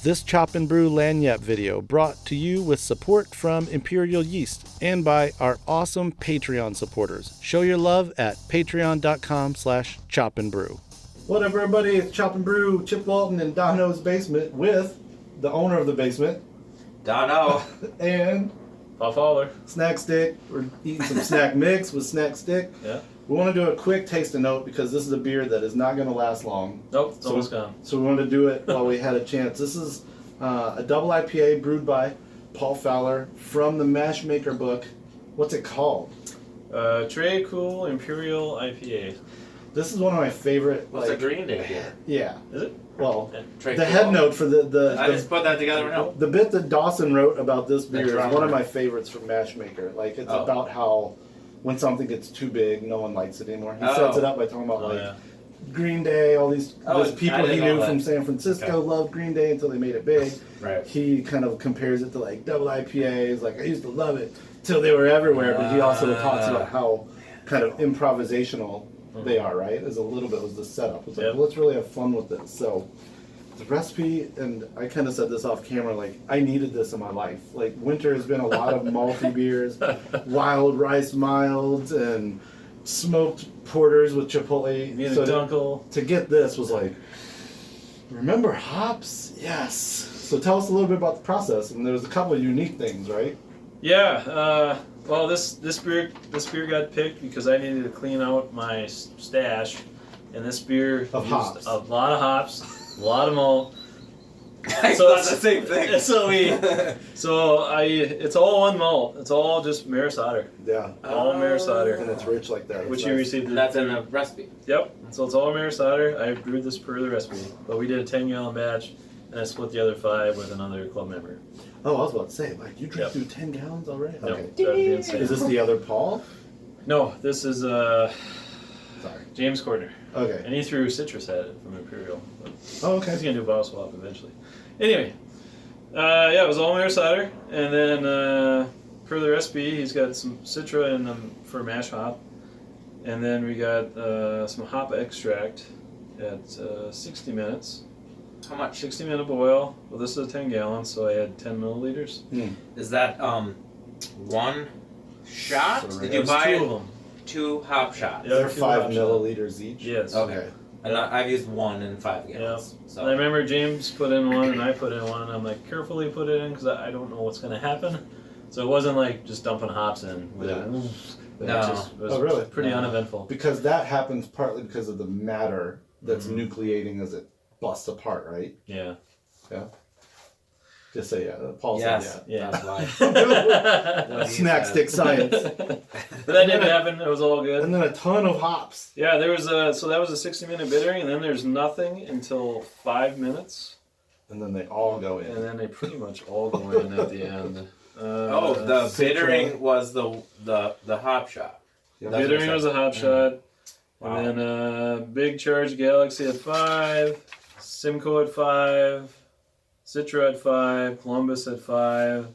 This Chop and Brew Lanyap video brought to you with support from Imperial Yeast and by our awesome Patreon supporters. Show your love at patreon.com/chopandbrew. What up, everybody? It's Chop and Brew, Chip Walton in Dono's basement with the owner of the basement, Dono, and Fowler. Snack Stick. We're eating some snack mix with Snack Stick. Yeah. We want to do a quick tasting note because this is a beer that is not going to last long. Nope, it's almost gone. So we wanted to do it while we had a chance. This is a double IPA brewed by Paul Fowler from the Mashmaker book. What's it called? Trey Cool Imperial IPA. This is one of my favorite. what's a Green Day beer? Yeah. Is it? Well, Trey the Cool. head note for I just put that together now. the bit that Dawson wrote about this beer is drummer. one of my favorites from Mashmaker. Like, it's about how when something gets too big, no one likes it anymore. He sets it up by talking about Green Day, all these people he knew from San Francisco loved Green Day until they made it big. Right. He kind of compares it to like double IPAs. Like, I used to love it till they were everywhere, but he also talks about how kind of improvisational they are, right? As a little bit was the setup. It's like, well, let's really have fun with this. So the recipe, and I kind of said this off camera, like, I needed this in my life. Like, winter has been a lot of malty beers, wild rice milds, and smoked porters with chipotle. So to get this was like, remember hops? Yes. So tell us a little bit about the process. And there was a couple of unique things, right? Yeah. Well, this beer got picked because I needed to clean out my stash, and this beer used hops. a lot of hops, a lot of malt. So that's the same thing. It's all one malt. It's all just Maris Otter. Yeah. All Maris Otter. And it's rich like that. Which It's you nice. received. That's in the recipe. Yep. So it's all Maris Otter. I brewed this per the recipe, but we did a 10-gallon batch, and I split the other 5 with another club member. Oh, I was about to say, like, you drank through 10 gallons already? Yep. Okay. That'd be insane. Is this the other Paul? No, this is Sorry. James Corner. Okay. And he threw citrus at it from Imperial. But Oh, okay. he's gonna do a bottle swap eventually. Anyway, yeah, it was all Maris Otter, and then per the recipe, he's got some citra in them for mash hop, and then we got some hop extract at 60 minutes. How much? 60-minute boil. Well, this is a 10 gallons, so I had 10 milliliters. Is that one shot? So Did There you was buy 2 of them. 2 hop shots? Yeah. They're 2 5 options. milliliters each? Yes. Okay. And I've used 1 in 5 gallons. And I So remember James put in 1 and I put in 1, and I'm like, carefully put it in because I don't know what's going to happen. So it wasn't like just dumping hops in with it. But No. it was really? pretty uneventful. Because that happens partly because of the matter that's nucleating as it busts apart, right? Yeah. Yeah. Just say yeah. Paul yes, said Yeah. that's why. yeah. What he Snack said. stick science. But that didn't happen. It was all good. And then a ton of hops. Yeah, there was so that was a 60-minute bittering, and then there's nothing until 5 minutes, And then they all go in. and then they pretty much all go in at the end. The bittering was the hop shot. Yeah. That's bittering was a hop shot, Wow. and then Big Charge Galaxy at 5, Simcoe at 5, Citra at 5, Columbus at 5,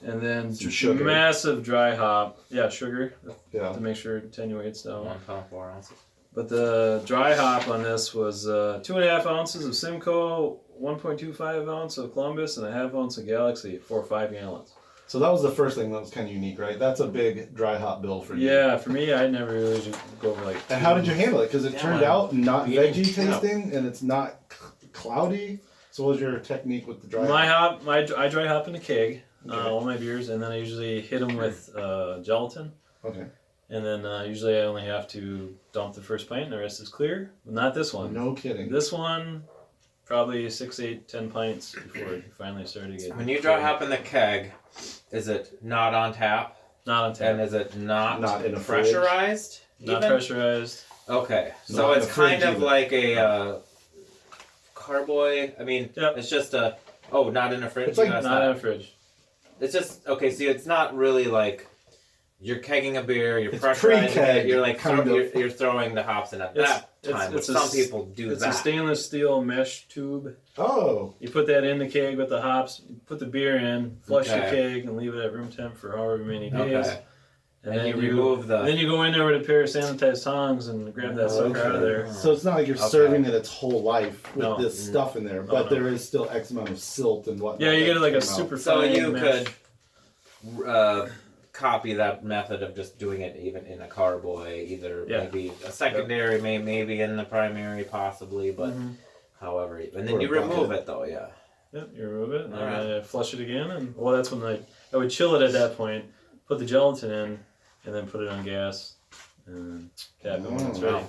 and then Some sugar. massive dry hop. Yeah, sugar Yeah. to make sure it attenuates down. 1 pound 4 ounces. But the dry hop on this was 2.5 ounces of Simcoe, 1.25 ounce of Columbus, and a half ounce of Galaxy for 5 gallons. So that was the first thing that was kind of unique, right? That's a big dry hop bill for you. Yeah, for me, I never really go over like. And how did you handle it? Because it turned out not eating- veggie tasting, and it's not cloudy. So what was your technique with the dry hop? I dry hop in a keg, all my beers, and then I usually hit them with gelatin. Okay. And then usually I only have to dump the first pint, and the rest is clear. Not this one. No kidding. This one, probably 6, 8, 10 pints before it finally started to get. When you dry hop in the keg, is it not on tap? Not on tap. And is it not in a fridge? pressurized? Not even? pressurized. Okay, so Not in it's a fridge kind of either. like a carboy. I mean, Yep. it's just not in a fridge. It's like You guys Not in have- a fridge. It's just okay. See, it's not really like you're kegging a beer. You're It's pressurizing pre-keg, it. You're like kind of. you're throwing the hops in at that time. Which some people do It's that. a stainless steel mesh tube. Oh. You put that in the keg with the hops. You put the beer in, flush the Okay. keg, and leave it at room temp for however many days. Okay. And then you remove the. Then you go in there with a pair of sanitized tongs and grab that sucker out of there. So it's not like you're Okay. serving it its whole life with No. this stuff in there, but no. there is still X amount of silt and whatnot. Yeah, you that get like a came out. super So fine you mesh. could copy that method of just doing it even in a carboy, either Yeah. maybe a secondary, maybe in the primary, possibly, but Mhm. however, and then Or you a bucket. remove it though, yeah. Yep, you remove it, and then Alright. I flush it again, and well, that's when I would chill it at that point, put the gelatin in, and then put it on gas, and cap it when it's ready.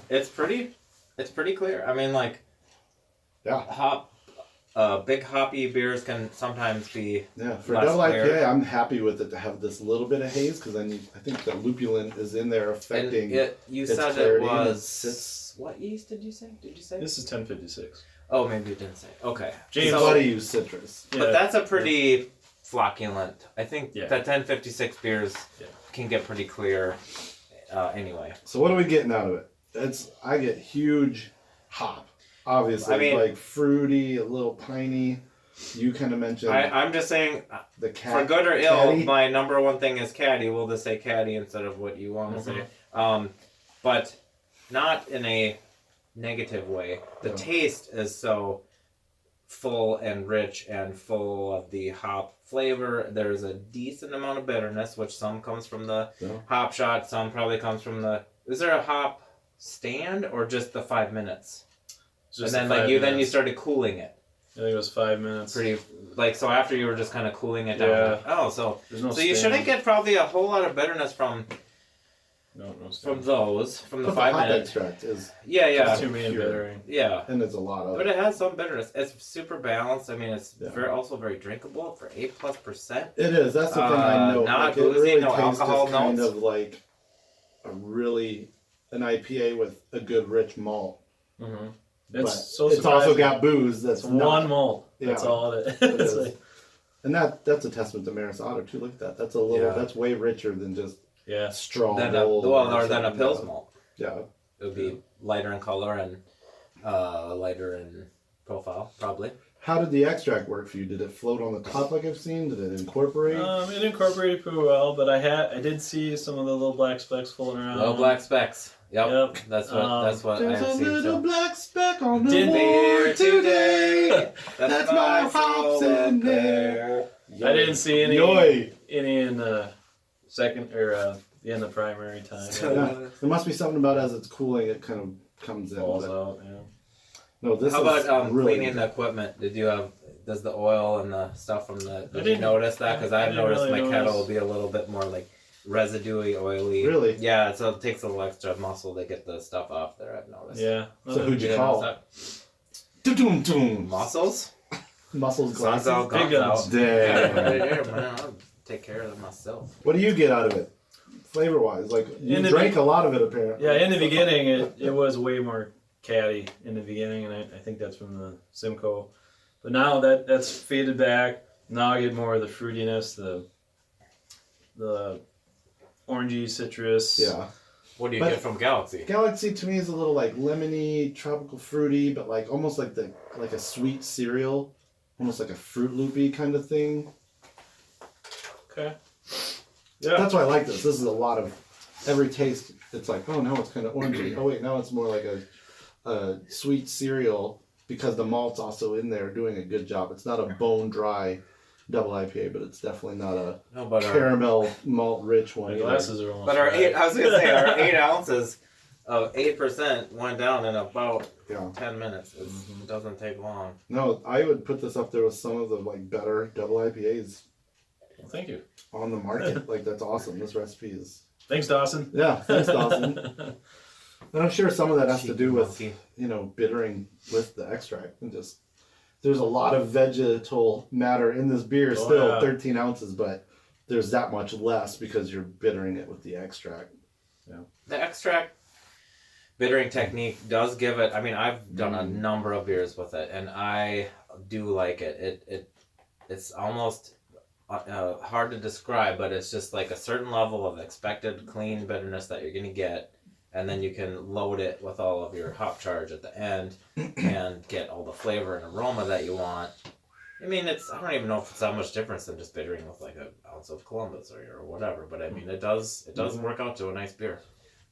It's pretty clear. I mean, like, Yeah. big hoppy beers can sometimes be. Yeah, for less double IPA, clear. I'm happy with it to have this little bit of haze because then I think the lupulin is in there And affecting. you its said it clarity and was sits- what yeast did you say? Did you say? This is 1056. Oh, maybe you didn't say. Okay. James- Somebody use citrus. Yeah. But that's a pretty flocculent. I think Yeah. that 1056 beers Yeah. can get pretty clear anyway. So what are we getting out of it? I get huge hop, obviously, I mean- like fruity, a little piney. You kind of mentioned I'm just saying, the cat. for good or ill, caddy. my number one thing is caddy. We'll just say caddy instead of what you want to say. But not in a negative way. The No. taste is so full and rich and full of the hop flavor. There's a decent amount of bitterness, which some comes from the No. hop shot, some probably comes from the. Is there a hop stand or just the 5 minutes? Just And then the 5 then you minutes. started cooling it. I think it was 5 minutes. Pretty so after you were just kind of cooling it down. Yeah. Oh, so There's no so you stand. shouldn't get probably a whole lot of bitterness from No the stand. 5 hop minutes. extract is, Yeah, yeah, It's too mean Pure. bittering. yeah. and it's a lot of. But it has some bitterness. It's super balanced. I mean, it's Yeah. also very drinkable for 8+%. It is. That's the thing I know. Not like, it boozy, really no tastes alcohol just kind notes. of like an IPA with a good rich malt. Mm-hmm. But It's so it's also surprising. got booze. That's It's not, one malt. That's Yeah. all it is. It It's is. like, and that's a testament to Maris Otter too. Look at that. That's a little. Yeah. That's way richer than just yeah. straw. Then a, malt or than a something. Pils malt. Yeah. It would be lighter in color and lighter in profile, probably. How did the extract work for you? Did it float on the top like I've seen? Did it incorporate? It incorporated pretty well, but I did see some of the little black specks floating around. No black specks. Yep. Yep. That's what There's I've a seen. little So. black speck on the Didn't board Here today. That's That's my hops in there. I didn't see any Yoy. in the second or in the primary time. So- Yeah, there must be something about as it's cooling, it kind of comes in. Falls but- out. Yeah. No, this How is about really cleaning the good. equipment? Does the oil and the stuff from the? Did you didn't- notice that? Because I I've didn't noticed really my kettle notice. will be a little bit more like residuey, oily. Really? Yeah, so it takes a little extra muscle to get the stuff off there. I've noticed. Yeah. So who'd you didn't call? notice Dum-dum-dum. that? Muscles. Muscles, Sun's glasses. out, Big guns guns. out. Yeah, Damn. right here, man. I'll take care of it myself. What do you get out of it, flavor wise? Like you In the drank a lot of it apparently. Yeah. In the beginning, it was way more catty in the beginning, and I think that's from the Simcoe. But now that's faded back. Now I get more of the fruitiness, the orangey citrus. Yeah. What do you But- get from Galaxy? Galaxy to me is a little like lemony, tropical fruity, but like almost like a sweet cereal, almost like a Fruit Loopy kind of thing. Okay. Yeah. That's why I like this. This is a lot of every taste. It's like, oh, now it's kind of orangey. Oh wait, now it's more like a sweet cereal because the malt's also in there doing a good job. It's not a bone dry double IPA, but it's definitely not a No, but caramel malt rich one. My either. glasses are almost. our dry. 8. I was gonna say our 8 ounces of 8% went down in about Yeah. 10 minutes. It doesn't take long. No, I would put this up there with some of the like better double IPAs Well, thank you. on the market. Like that's awesome. This recipe is Thanks, Dawson. yeah. Thanks, Dawson. And I'm sure some of that has to do with Cheeky bittering with the extract and just there's a lot of vegetal matter in this beer Oh, still yeah. 13 ounces, but there's that much less because you're bittering it with the extract. The extract bittering technique does give it. I mean, I've done a number of beers with it, and I do like it. It's almost hard to describe, but it's just like a certain level of expected clean bitterness that you're gonna get, and then you can load it with all of your hop charge at the end and get all the flavor and aroma that you want. I mean, I don't even know if it's that much difference than just bittering with like an ounce of Columbus or whatever. But I mean, it does work out to a nice beer.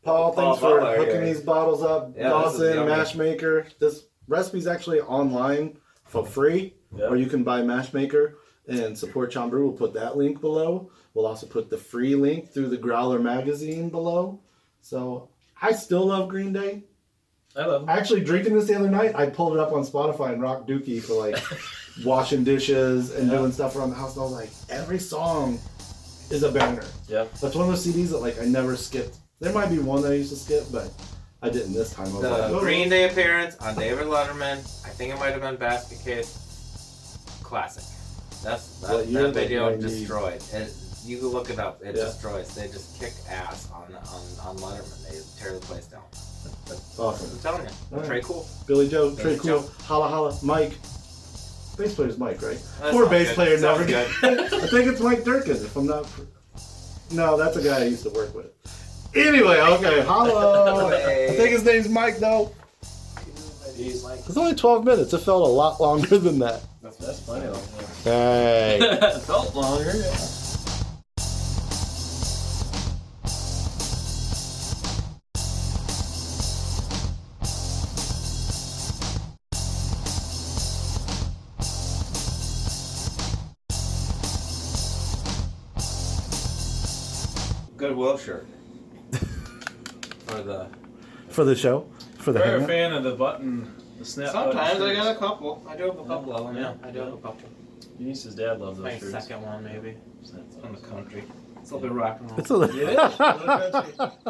Paul, thanks for Fowler, hooking these bottles up. Yeah, Dawson, Mashmaker. This recipe's actually online for free, or you can buy Mashmaker and support Homebrew. We'll put that link below. We'll also put the free link through the Growler magazine below. So I still love Green Day. I love them. Actually, drinking this the other night, I pulled it up on Spotify and rocked Dookie for like washing dishes and doing stuff around the house. And I was like, every song is a banger. Yeah. That's one of those CDs that like I never skipped. There might be one that I used to skip, but I didn't this time. I was like, The Green Day appearance on David Letterman, I think it might have been Basket Case. Classic. That video destroyed. You can look it up. It destroys. They just kick ass on Letterman. They tear the place down. Awesome. I'm telling you. All Trey right. Cool. Billy Joe, Billy Trey Cool, Joe. Holla Holla, Mike. Bass player's Mike, right? That Poor sounds bass good. player Sounds never. good. I think it's Mike Durkin, if I'm not. No, that's a guy I used to work with. Anyway, okay, holla. I think his name's Mike though. It's only 12 minutes. It felt a lot longer than that. That's funny. Hey. It felt longer. Yeah. Goodwill shirt. For the show? For the You're a hangout? fan of the button, the snap Sometimes button I shirts. got a couple. I do have a couple of them. Yeah, I do have a couple. Denise, dad loves those My shirts. second one maybe. From the country. It's a little bit rock and roll. It's a little. Yeah. I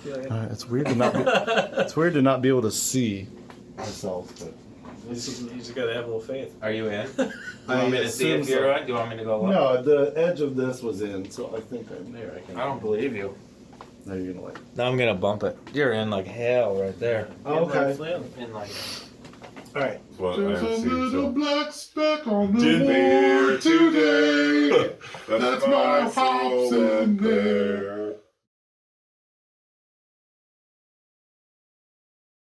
feel like It's weird to not. It's weird to not be able to see myself. But you just gotta have a little faith. Are you in? Do you want me to see assume if you're so. in? Do you want me to go look? No, the edge of this was in, so I think I'm there. I can. I don't believe you. Now you're gonna like. Now I'm gonna bump it. You're in like hell right there. Oh, okay. In like. All right. Well, I There's a have seen little some. black speck on the Did board today. That's That's my